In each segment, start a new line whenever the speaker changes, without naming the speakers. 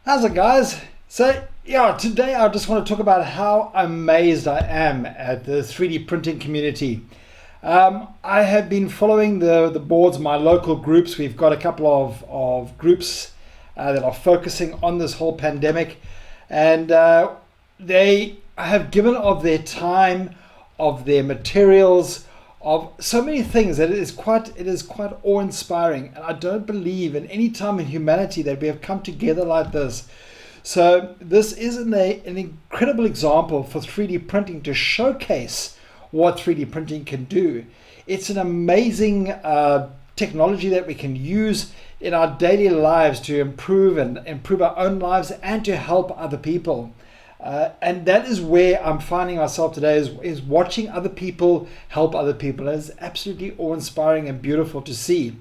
How's it, guys? So, yeah, today I just want to talk about how amazed I am at the 3D printing community. I have been following the boards, my local groups. We've got a couple of groups that are focusing on this whole pandemic, and they have given of their time, of their materials, of so many things that it is quite awe-inspiring. And I don't believe in any time in humanity that we have come together like this. So this is an incredible example for 3D printing to showcase what 3D printing can do. It's an amazing technology that we can use in our daily lives to improve our own lives and to help other people. And that is where I'm finding myself today, is watching other people help other people. It's absolutely awe-inspiring and beautiful to see.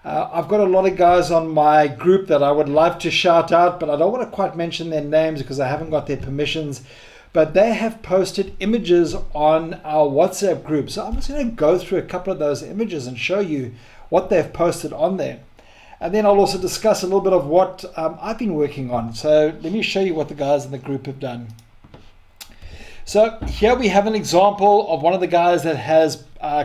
I've got a lot of guys on my group that I would love to shout out, but I don't want to quite mention their names because I haven't got their permissions. But they have posted images on our WhatsApp group. So I'm just going to go through a couple of those images and show you what they've posted on there. And then I'll also discuss a little bit of what I've been working on. So let me show you what the guys in the group have done. So here we have an example of one of the guys that has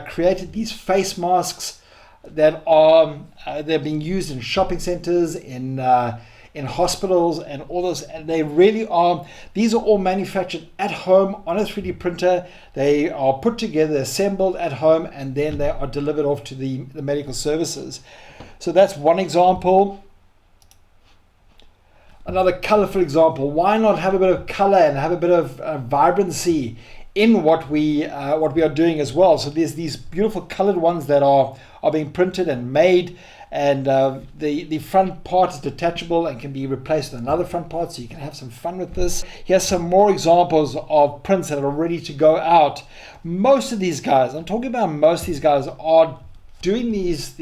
created these face masks that are they're being used in shopping centers, in hospitals, and all those. And they really are. These are all manufactured at home on a 3D printer. They are put together, assembled at home, and then they are delivered off to the medical services. So that's one example. Another colorful example. Why not have a bit of color and have a bit of vibrancy in what we are doing as well? So there's these beautiful colored ones that are being printed and made, and the front part is detachable and can be replaced with another front part, so you can have some fun with this. Here's some more examples of prints that are ready to go out. Most of these guys, I'm talking about most of these guys, are doing these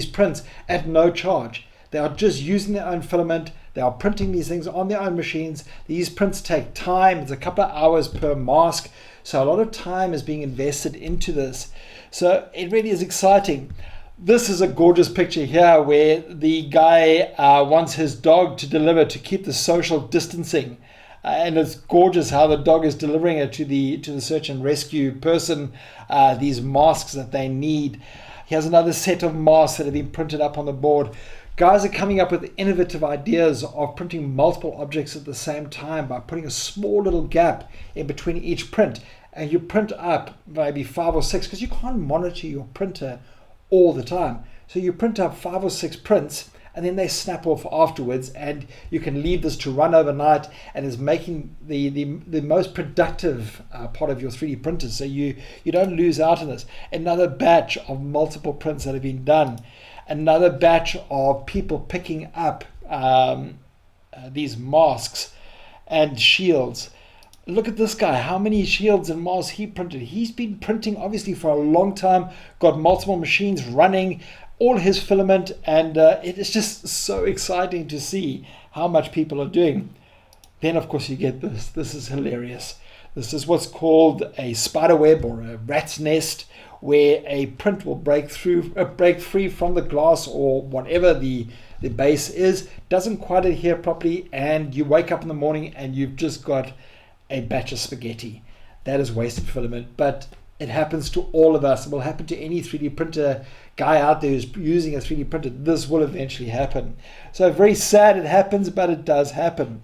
prints at no charge. They are just using their own filament. They are printing these things on their own machines. These prints take time. It's a couple of hours per mask. So a lot of time is being invested into this. So it really is exciting. This is a gorgeous picture here where the guy wants his dog to deliver to keep the social distancing. And it's gorgeous how the dog is delivering it to the search and rescue person, these masks that they need. Here's another set of masks that have been printed up on the board. Guys are coming up with innovative ideas of printing multiple objects at the same time by putting a small little gap in between each print. And you print up maybe 5 or 6, because you can't monitor your printer all the time. So you print up 5 or 6 prints, and then they snap off afterwards, and you can leave this to run overnight, and is making the most productive part of your 3D printer, so you don't lose out on this. Another batch of multiple prints that have been done. Another batch of people picking up these masks and shields. Look at this guy, how many shields and masks he printed. He's been printing obviously for a long time, got multiple machines running, all his filament, and it is just so exciting to see how much people are doing. Then of course you get this. This is hilarious. This is what's called a spider web or a rat's nest, where a print will break free from the glass or whatever the base is, doesn't quite adhere properly, and you wake up in the morning and you've just got a batch of spaghetti. That is wasted filament, but it happens to all of us. It will happen to any 3D printer guy out there who's using a 3D printer. This will eventually happen. So very sad it happens, but it does happen.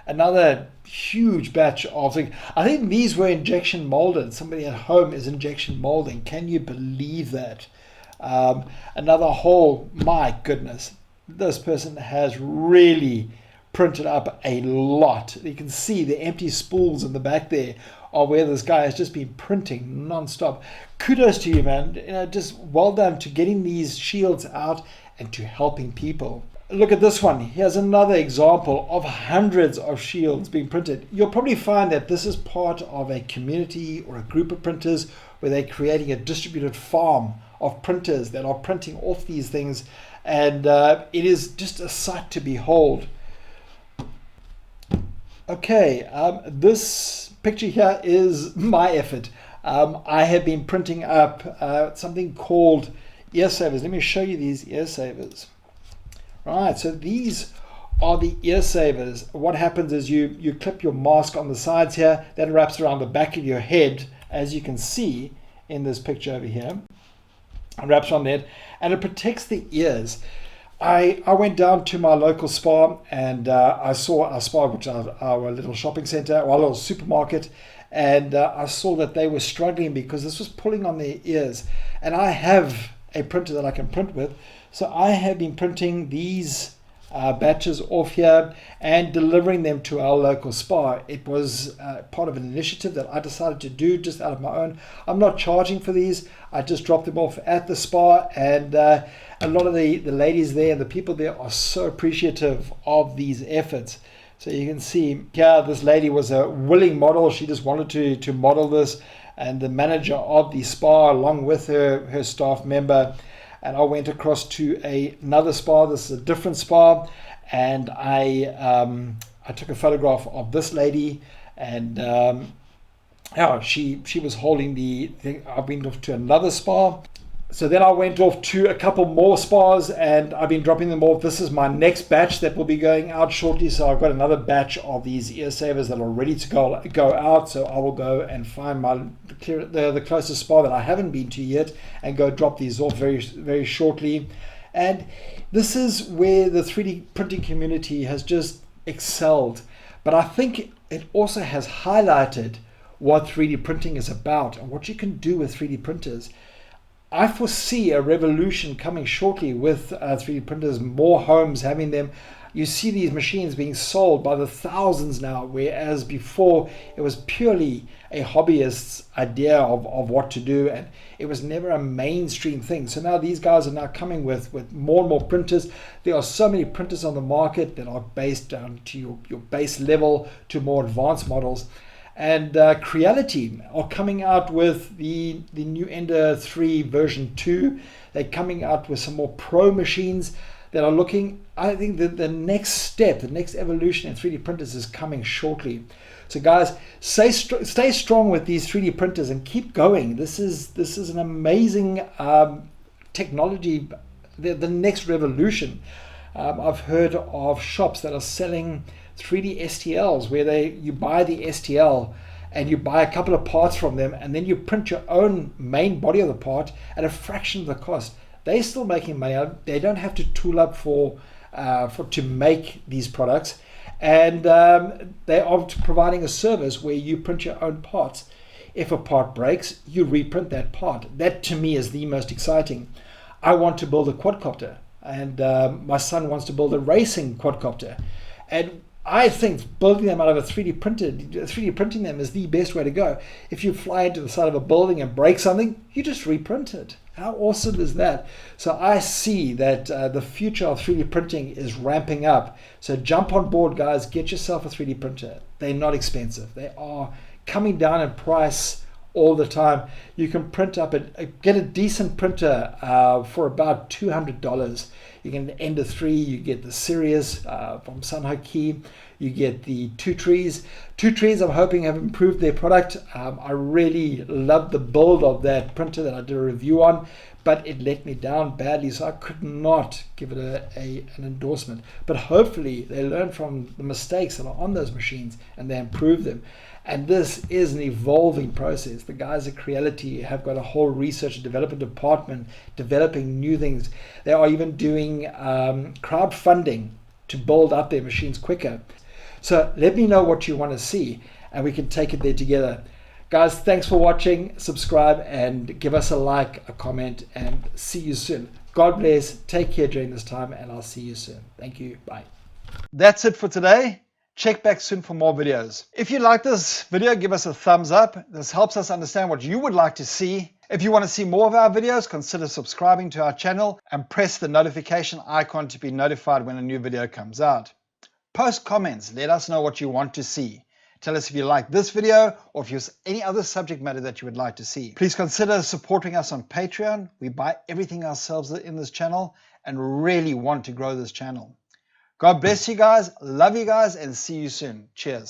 Another huge batch of things. I think these were injection molded. Somebody at home is injection molding. Can you believe that? Another whole, my goodness, this person has really printed up a lot. You can see the empty spools in the back there are where this guy has just been printing non-stop. Kudos to you, man. Just well done to getting these shields out and to helping people. Look at this one. Here's another example of hundreds of shields being printed. You'll probably find that this is part of a community or a group of printers where they're creating a distributed farm of printers that are printing off these things, and it is just a sight to behold. Okay, this picture here is my effort. I have been printing up something called ear savers. Let me show you these ear savers. Right, so these are the ear savers. What happens is you clip your mask on the sides here, that wraps around the back of your head, as you can see in this picture over here. It wraps around there, and it protects the ears. I went down to my local spa, and I saw our spa, which is our little shopping center, or our little supermarket, and I saw that they were struggling because this was pulling on their ears. And I have a printer that I can print with, so I have been printing these batches off here and delivering them to our local spa. It was part of an initiative that I decided to do just out of my own. I'm not charging for these. I just dropped them off at the spa, and a lot of the ladies there and the people there are so appreciative of these efforts. So you can see here, this lady was a willing model. She just wanted to model this, and the manager of the spa along with her staff member. And I went across to another spa. This is a different spa, and I took a photograph of this lady, and she was holding the thing. I went off to another spa. So then I went off to a couple more spas, and I've been dropping them off. This is my next batch that will be going out shortly. So I've got another batch of these ear savers that are ready to go out. So I will go and find the closest spa that I haven't been to yet and go drop these off very, very shortly. And this is where the 3D printing community has just excelled. But I think it also has highlighted what 3D printing is about and what you can do with 3D printers. I foresee a revolution coming shortly with 3D printers, more homes having them. You see these machines being sold by the thousands now, whereas before it was purely a hobbyist's idea of what to do, and it was never a mainstream thing. So now these guys are now coming with more and more printers. There are so many printers on the market that are based down to your base level to more advanced models. And Creality are coming out with the new Ender 3 version 2. They're coming out with some more pro machines that are looking, I think that the next step, the next evolution in 3D printers is coming shortly. So guys, stay strong with these 3D printers and keep going. This is an amazing technology, the next revolution. I've heard of shops that are selling 3D STLs where you buy the STL and you buy a couple of parts from them, and then you print your own main body of the part at a fraction of the cost. They're still making money. They don't have to tool up to make these products, and they are providing a service where you print your own parts. If a part breaks, you reprint that part. That to me is the most exciting. I want to build a quadcopter, and my son wants to build a racing quadcopter, and I think building them out of a 3D printing them is the best way to go. If you fly into the side of a building and break something, you just reprint it. How awesome is that? So I see that the future of 3D printing is ramping up. So jump on board, guys. Get yourself a 3D printer. They're not expensive. They are coming down in price all the time. You can print up get a decent printer for about $200. You get an Ender 3, you get the Sirius from Sunho Key, you get the Two Trees. Two Trees, I'm hoping, have improved their product. I really loved the build of that printer that I did a review on, but it let me down badly, so I could not give it an endorsement. But hopefully they learn from the mistakes that are on those machines and they improve them. And this is an evolving process. The guys at Creality have got a whole research and development department developing new things. They are even doing crowdfunding to build up their machines quicker. So let me know what you want to see and we can take it there together. Guys, thanks for watching. Subscribe and give us a like, a comment, and see you soon. God bless. Take care during this time, and I'll see you soon. Thank you. Bye. That's it for today. Check back soon for more videos. If you like this video, give us a thumbs up. This helps us understand what you would like to see. If you want to see more of our videos, consider subscribing to our channel and press the notification icon to be notified when a new video comes out. Post comments. Let us know what you want to see. Tell us if you like this video or if there's any other subject matter that you would like to see. Please consider supporting us on Patreon. We buy everything ourselves in this channel and really want to grow this channel. God bless you guys, love you guys, and see you soon. Cheers.